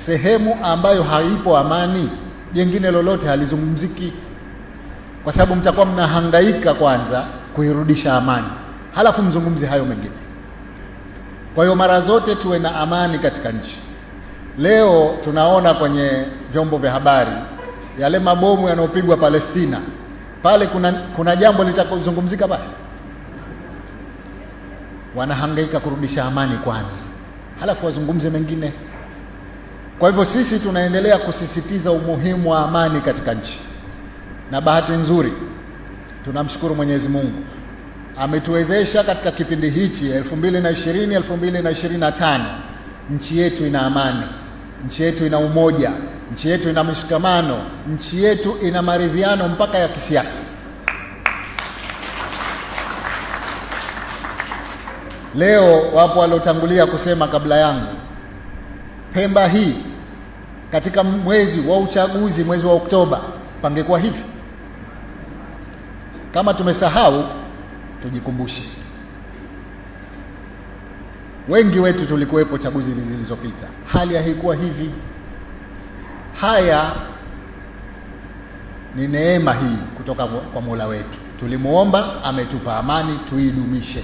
sehemu ambayo haipo amani, jengine lolote halizungumziki, kwa sababu mtakuwa mnahangaika kwanza kuirudisha amani, halafu mzungumzi hayo mengine. Kwa hiyo mara zote tuwe na amani katika nchi. Leo tunaona kwenye vyombo vya habari yale mabomu yanayopigwa Palestina, pale kuna jambo litakuzungumzika pale? Wanahangaika kurudisha amani kwanza, halafu wazungumze mengine. Kwa hivyo sisi tunaendelea kusisitiza umuhimu wa amani katika nchi, na bahati nzuri tunamshukuru Mwenyezi Mungu ametuwezesha katika kipindi hichi 2020 2025, nchi yetu ina amani, nchi yetu ina umoja, nchi yetu ina mshikamano, nchi yetu ina maridhiano mpaka ya kisiasa. Leo wapo waliotangulia kusema kabla yangu, Pemba hii katika mwezi wa uchaguzi, mwezi wa Oktoba, pangekuwa hivi. Kama tumesahau tujikumbushe. Wengi wetu tulikuwepo chaguzi zilizopita, hali haikuwa hivi. Haya ni neema hii kutoka kwa Mola wetu, tulimuomba, ametupa amani, tuidumishe.